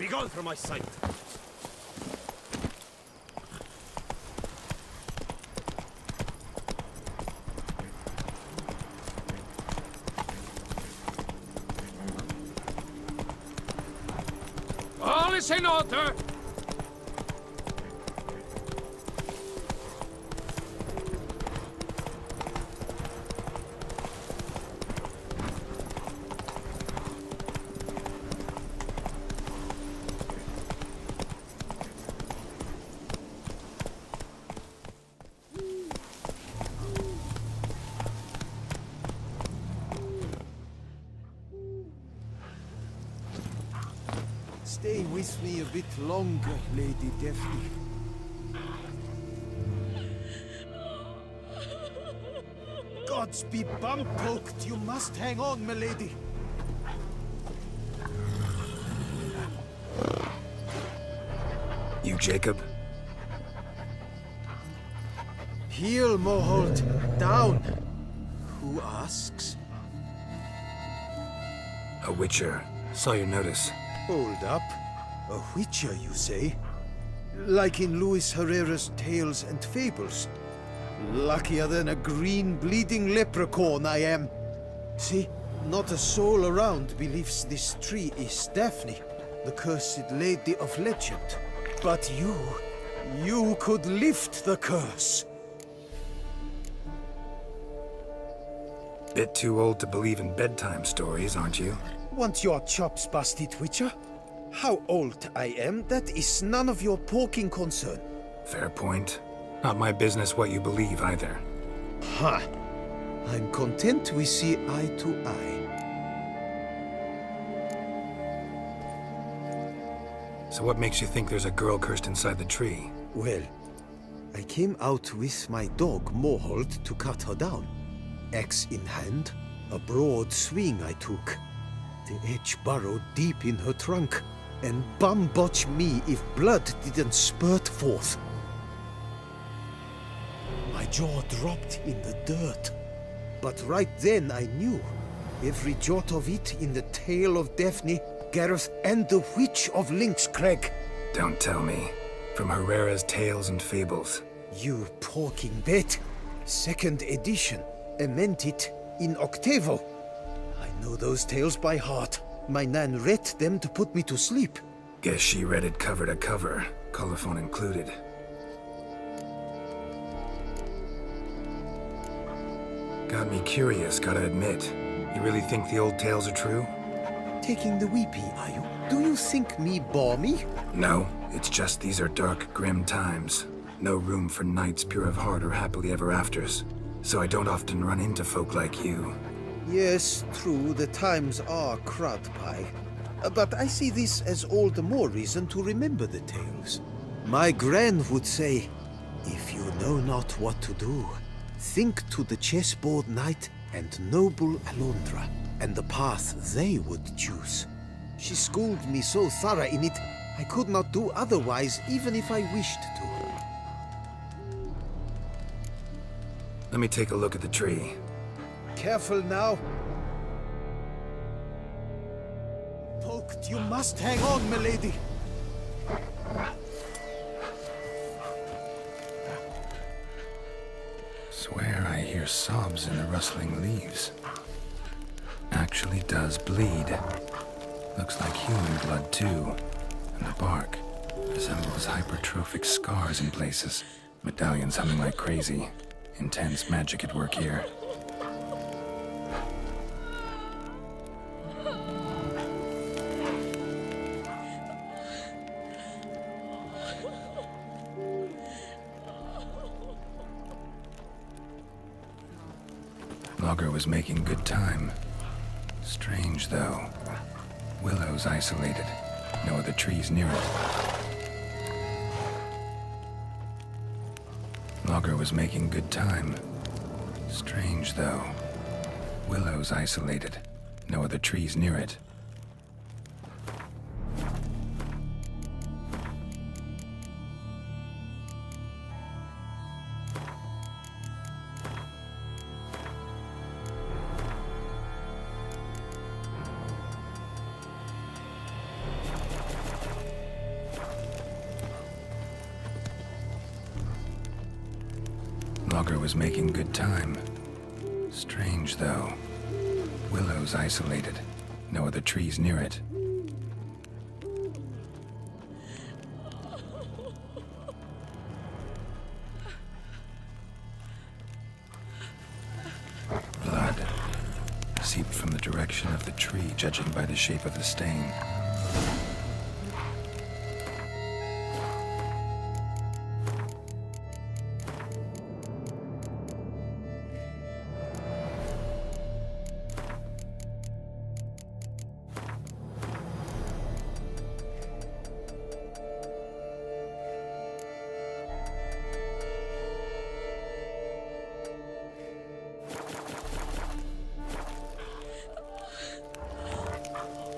Begone from my sight! All is in order! Stay with me a bit longer, Lady Daphne. Gods be bum-poked! You must hang on, milady! You Jacob? Heel, Moholt! Down! Who asks? A witcher. Saw your notice. Hold up. A witcher, you say? Like in Luis Herrera's Tales and Fables. Luckier than a green bleeding leprechaun I am. See, not a soul around believes this tree is Daphne, the cursed lady of legend. But you could lift the curse. Bit too old to believe in bedtime stories, aren't you? Want your chops busted, Witcher? How old I am, that is none of your poking concern. Fair point. Not my business what you believe, either. Ha! I'm content we see eye to eye. So what makes you think there's a girl cursed inside the tree? Well, I came out with my dog, Moholt, to cut her down. Axe in hand, a broad swing I took. The edge burrowed deep in her trunk, and bum-botch me if blood didn't spurt forth. My jaw dropped in the dirt. But right then I knew. Every jot of it in the tale of Daphne, Gareth, and the Witch of Lynxcrag. Don't tell me. From Herrera's Tales and Fables. You porking bet. Second edition. I meant it in octavo. I know those tales by heart. My nan read them to put me to sleep. Guess she read it cover to cover, colophon included. Got me curious, gotta admit. You really think the old tales are true? Taking the weepy, are you? Do you think me balmy? No, it's just these are dark, grim times. No room for knights pure of heart or happily ever afters. So I don't often run into folk like you. Yes, true, the times are crud pie. But I see this as all the more reason to remember the tales. My gran would say, if you know not what to do, think to the chessboard knight and noble Alondra, and the path they would choose. She schooled me so thorough in it, I could not do otherwise even if I wished to. Let me take a look at the tree. Careful now. Poked, you must hang on, milady. Swear I hear sobs in the rustling leaves. Actually does bleed. Looks like human blood too. And the bark resembles hypertrophic scars in places. Medallions humming like crazy. Intense magic at work here. Logger was making good time. Strange, though. Willow's isolated. No other trees near it. Logger was making good time. Strange, though. Willow's isolated. No other trees near it. logger was making good time. Strange, though. Willow's isolated. No other trees near it. Blood seeped from the direction of the tree, judging by the shape of the stain.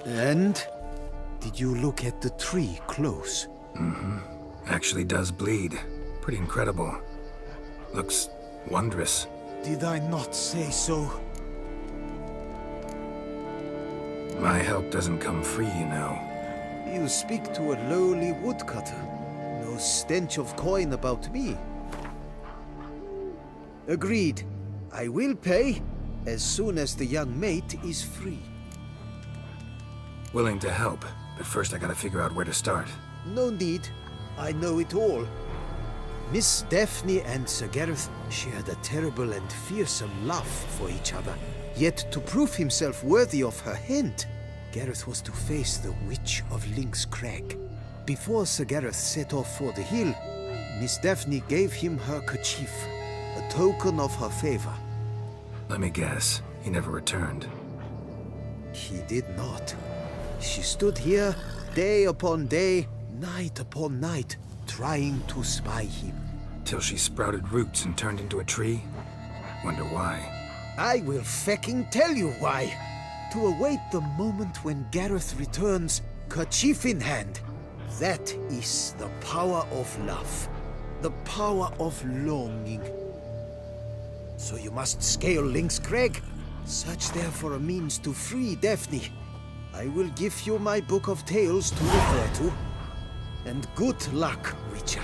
And? Did you look at the tree close? Actually does bleed. Pretty incredible. Looks wondrous. Did I not say so? My help doesn't come free, you know. You speak to a lowly woodcutter. No stench of coin about me. Agreed. I will pay as soon as the young mate is free. Willing to help, but first I gotta figure out where to start. No need. I know it all. Miss Daphne and Sir Gareth shared a terrible and fearsome love for each other. Yet to prove himself worthy of her hand, Gareth was to face the Witch of Lynx Crag. Before Sir Gareth set off for the hill, Miss Daphne gave him her kerchief, a token of her favor. Let me guess, he never returned. He did not. She stood here day upon day, night upon night, trying to spy him. Till she sprouted roots and turned into a tree? Wonder why. I will fecking tell you why. To await the moment when Gareth returns, kerchief in hand. That is the power of love. The power of longing. So you must scale Lynx Crag. Search there for a means to free Daphne. I will give you my book of tales to refer to. And good luck, Witcher.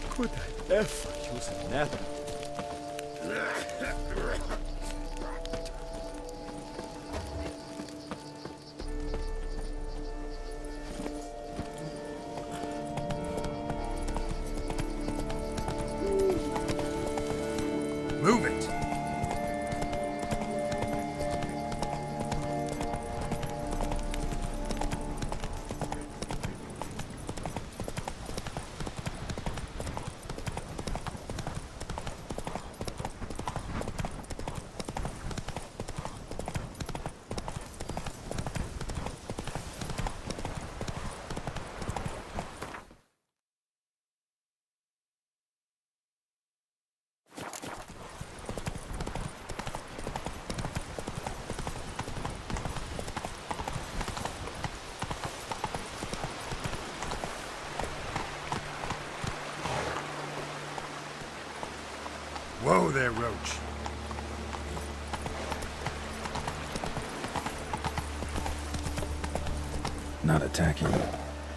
Could I ever use a nap? Move it! Whoa there, Roach. Not attacking.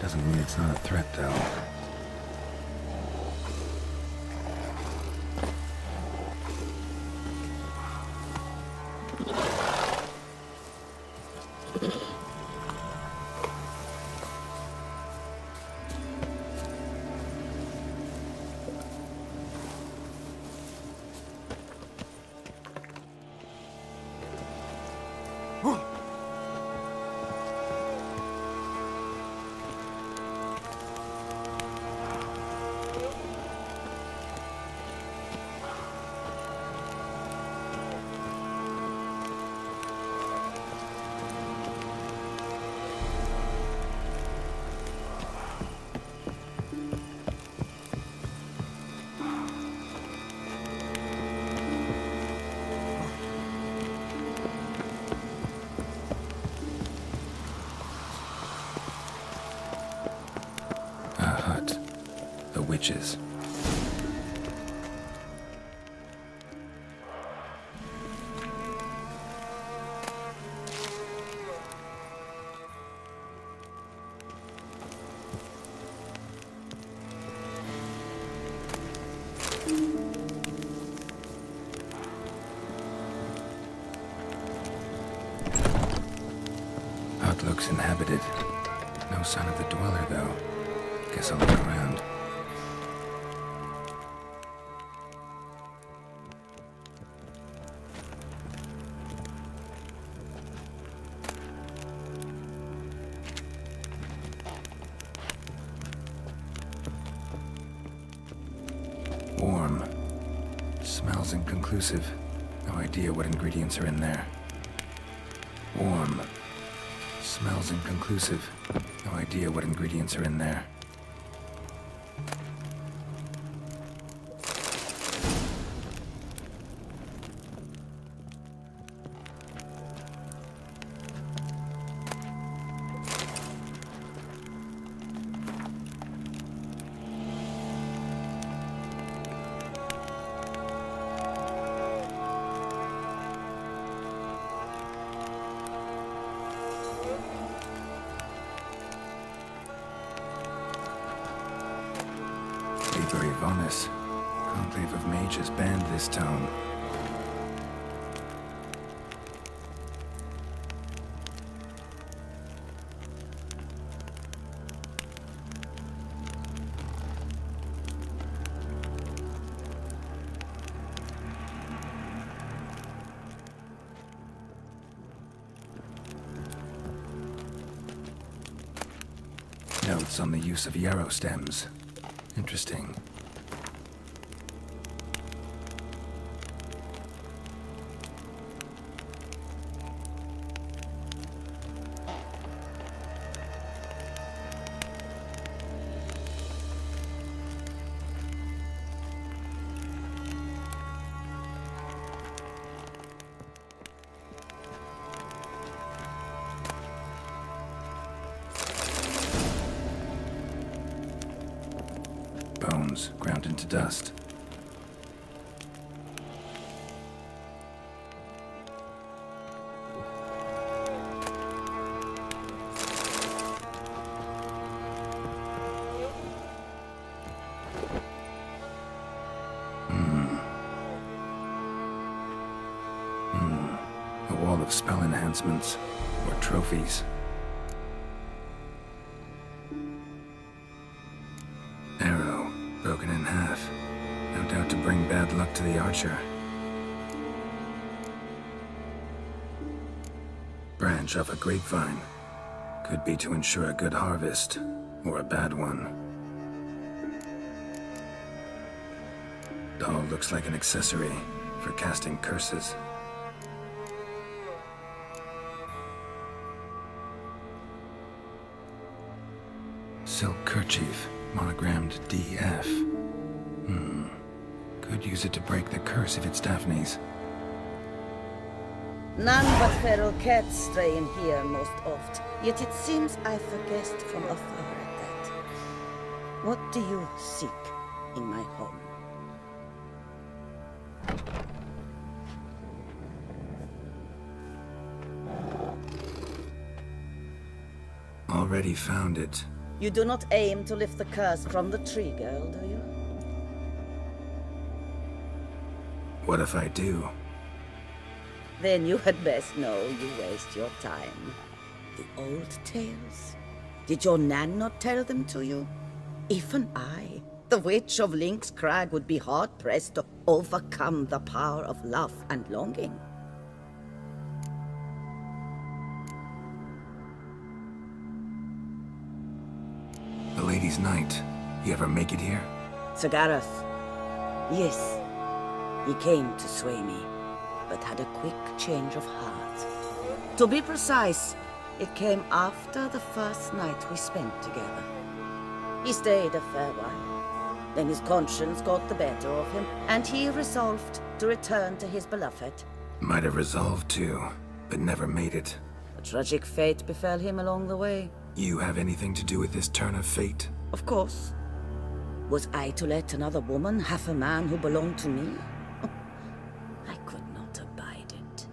Doesn't mean it's not a threat, though. Witches. Hut looks inhabited. No sign of the dweller, though. Guess I'll look around. Warm. Smells inconclusive. No idea what ingredients are in there. Warm. Smells inconclusive. No idea what ingredients are in there. Bonus. Conclave of Mages banned this tone. Notes on the use of yarrow stems. Interesting. Bones ground into dust. A wall of spell enhancements or trophies. Broken in half. No doubt to bring bad luck to the archer. Branch off a grapevine. Could be to ensure a good harvest, or a bad one. Doll looks like an accessory for casting curses. Silk kerchief. Monogrammed DF. Could use it to break the curse if it's Daphne's. None but feral cats stray in here most oft. Yet it seems I've a guest from afar at that. What do you seek in my home? already found it. You do not aim to lift the curse from the tree, girl, do you? What if I do? Then you had best know you waste your time. The old tales? Did your Nan not tell them to you? Even I, the witch of Link's Crag, would be hard-pressed to overcome the power of love and longing. The Lady's Night. You ever make it here? Sir Gareth. Yes. He came to sway me, but had a quick change of heart. To be precise, it came after the first night we spent together. He stayed a fair while. Then his conscience got the better of him, and he resolved to return to his beloved. Might have resolved to, but never made it. A tragic fate befell him along the way. You have anything to do with this turn of fate? Of course. Was I to let another woman have a man who belonged to me? I could not abide it.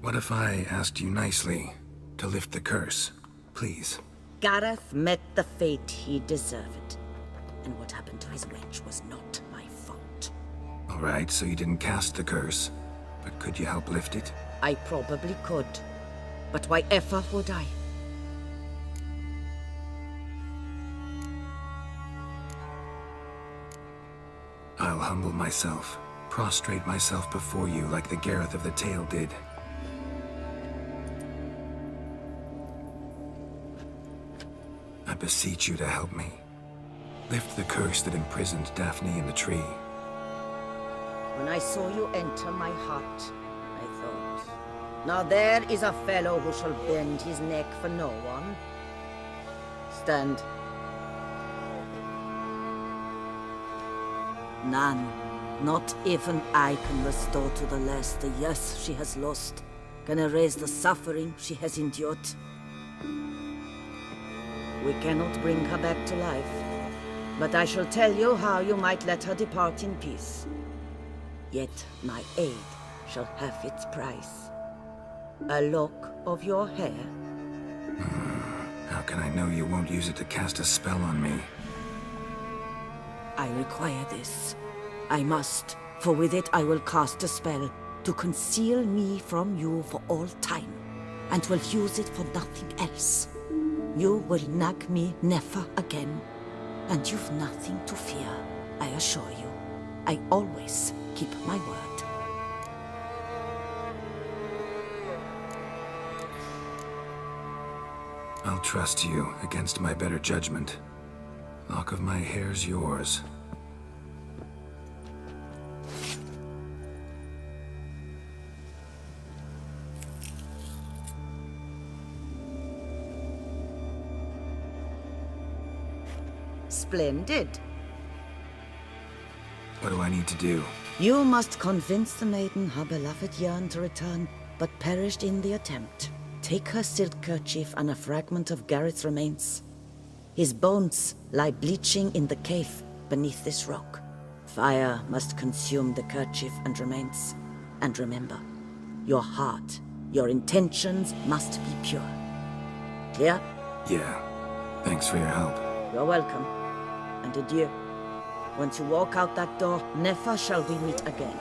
What if I asked you nicely to lift the curse, please? Gareth met the fate he deserved. And what happened to his wench was not my fault. All right, so you didn't cast the curse, but could you help lift it? I probably could. But why ever would I? I'll humble myself, prostrate myself before you like the Gareth of the Tale did. I beseech you to help me. Lift the curse that imprisoned Daphne in the tree. When I saw you enter my heart, I thought, now there is a fellow who shall bend his neck for no one. Stand. None, not even I, can restore to the lass the years she has lost, can erase the suffering she has endured. We cannot bring her back to life, but I shall tell you how you might let her depart in peace. Yet my aid shall have its price. A lock of your hair. How can I know you won't use it to cast a spell on me? I require this. I must, for with it I will cast a spell to conceal me from you for all time, and will use it for nothing else. You will nag me never again, and you've nothing to fear, I assure you. I always keep my word. I'll trust you against my better judgment. Lock of my hair's yours. Splendid. What do I need to do? You must convince the maiden her beloved yearned to return, but perished in the attempt. Take her silk kerchief and a fragment of Gareth's remains. His bones lie bleaching in the cave beneath this rock. Fire must consume the kerchief and remains. And remember, your heart, your intentions must be pure. Clear? Yeah. Thanks for your help. You're welcome. And adieu. Once you walk out that door, never shall we meet again.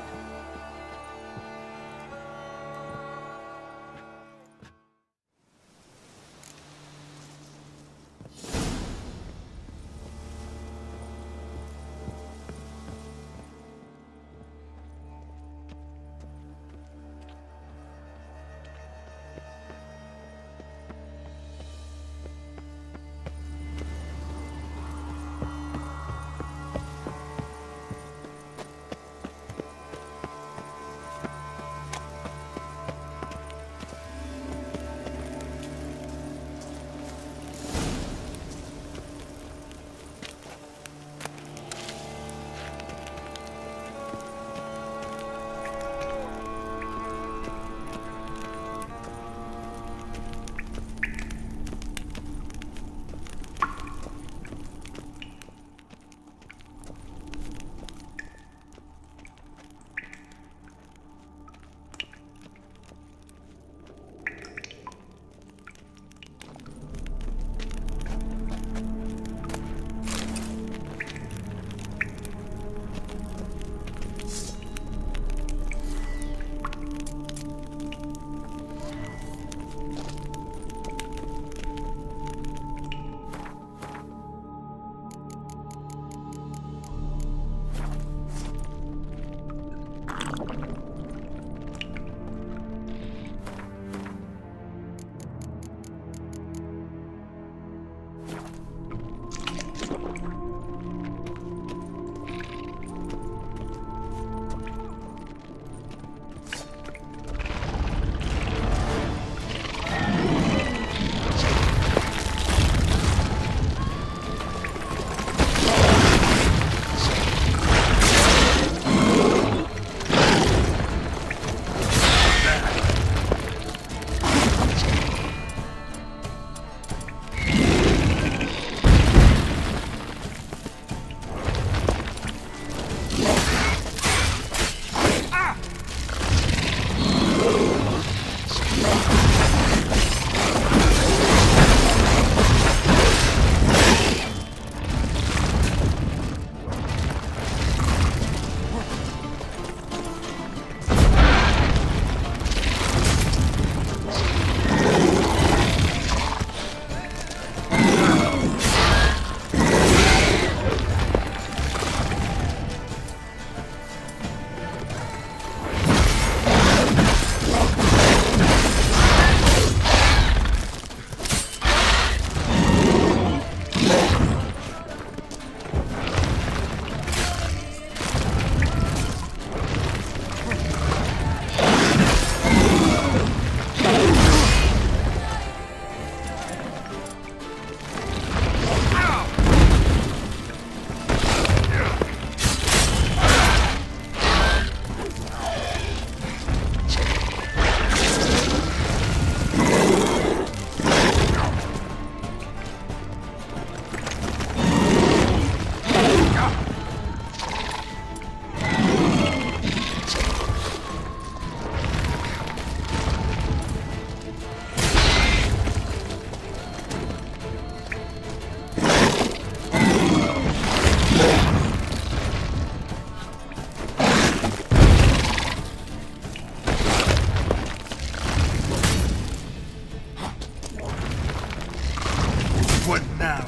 What now?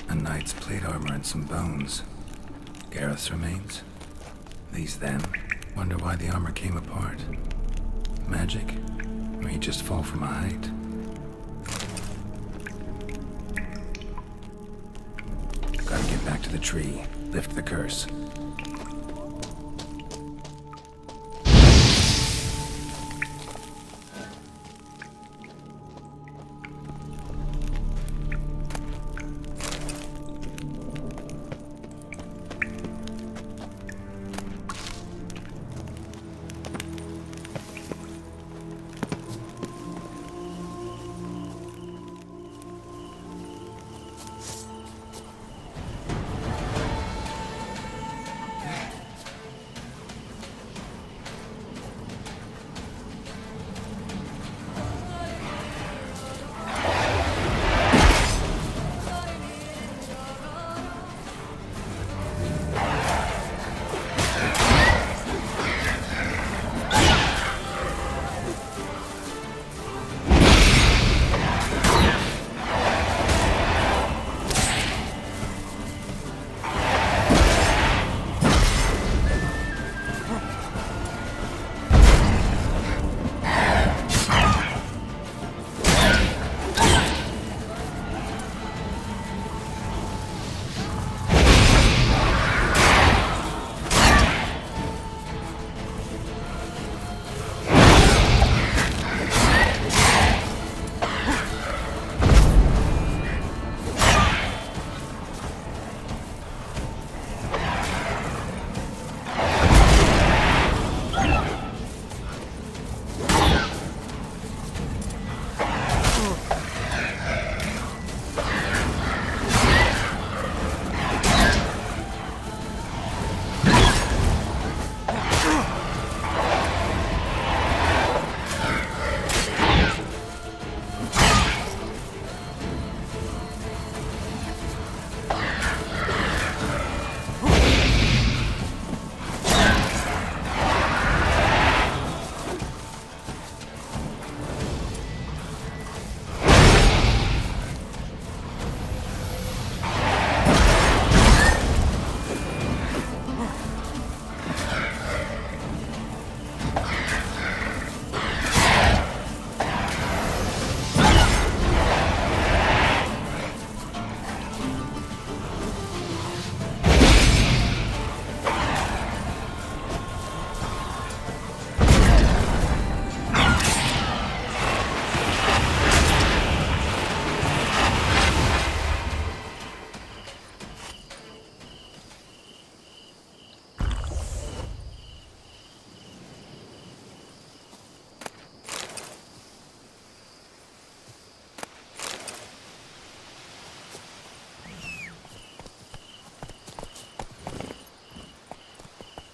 A knight's plate armor and some bones. Gareth's remains? These them? Wonder why the armor came apart. Magic? Or he just fall from a height? Gotta get back to the tree. Lift the curse.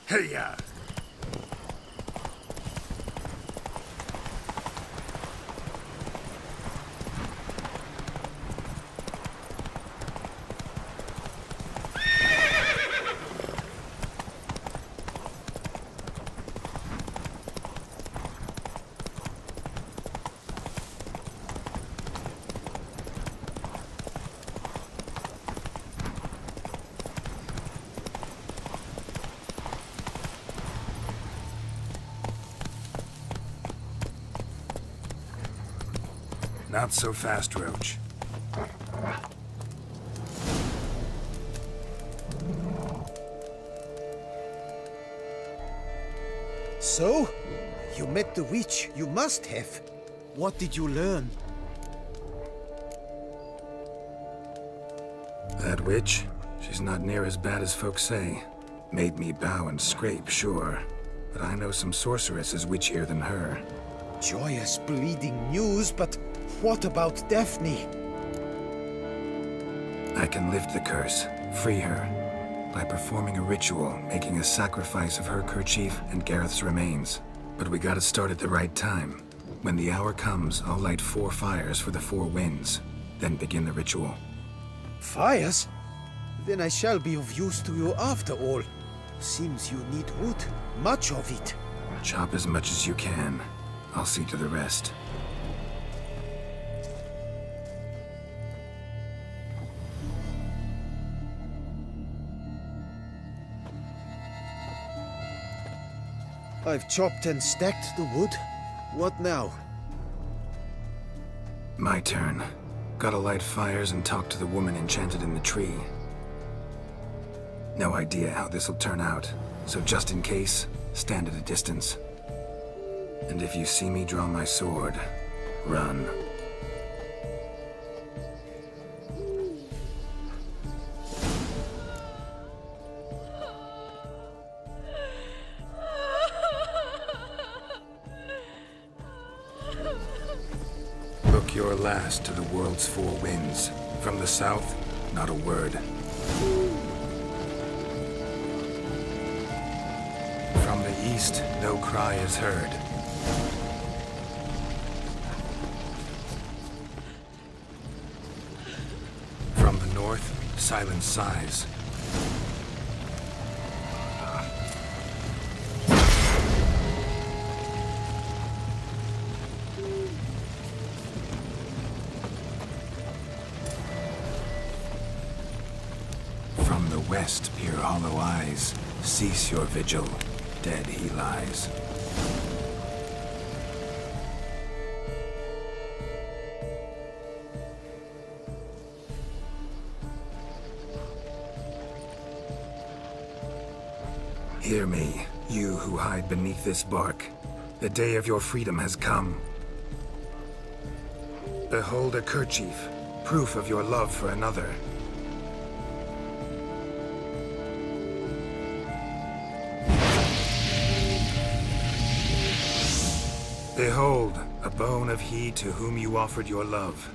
Hey-ya! Not so fast, Roach. So? You met the witch. You must have. What did you learn? That witch? She's not near as bad as folks say. Made me bow and scrape, sure. But I know some sorceresses witchier than her. Joyous, bleeding news, but what about Daphne? I can lift the curse, free her, by performing a ritual, making a sacrifice of her kerchief and Gareth's remains. But we gotta start at the right time. When the hour comes, I'll light 4 fires for the 4 winds, then begin the ritual. Fires? Then I shall be of use to you after all. Seems you need wood. Much of it. Chop as much as you can. I'll see to the rest. I've chopped and stacked the wood. What now? My turn. Gotta light fires and talk to the woman enchanted in the tree. No idea how this'll turn out, so just in case, stand at a distance. And if you see me draw my sword, run. Book your last to the world's 4 winds. From the south, not a word. From the east, no cry is heard. From the north, silence sighs. From the west peer hollow eyes. Cease your vigil. Dead he lies. Hear me, you who hide beneath this bark. The day of your freedom has come. Behold a kerchief, proof of your love for another. Behold, a bone of he to whom you offered your love.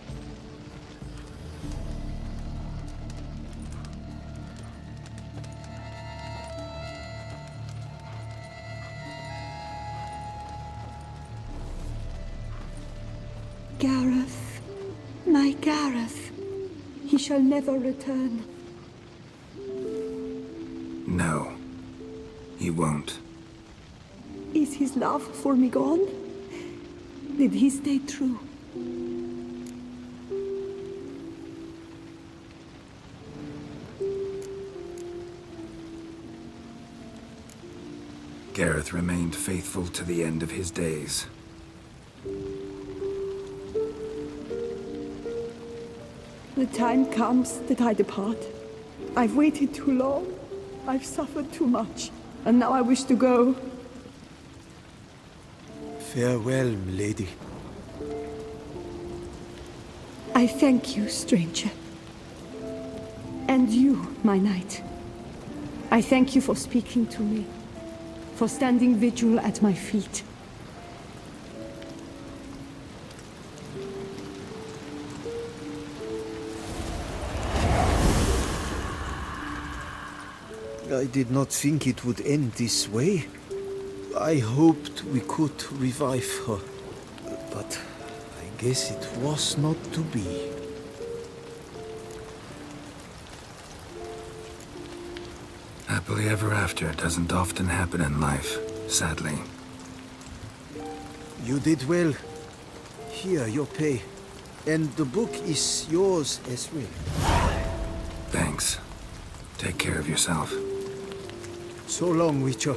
Gareth, my Gareth, he shall never return. No, he won't. Is his love for me gone? Did he stay true? Gareth remained faithful to the end of his days. The time comes that I depart. I've waited too long. I've suffered too much. And now I wish to go. Farewell, milady. I thank you, stranger. And you, my knight. I thank you for speaking to me, for standing vigil at my feet. I did not think it would end this way. I hoped we could revive her, but I guess it was not to be. Happily ever after doesn't often happen in life, sadly. You did well. Here, your pay. And the book is yours as well. Thanks. Take care of yourself. So long, Witcher.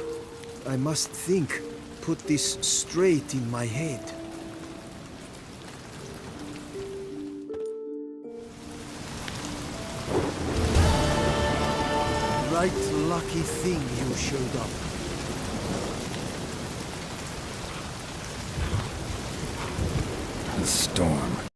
I must think. Put this straight in my head. Right lucky thing you showed up. The storm.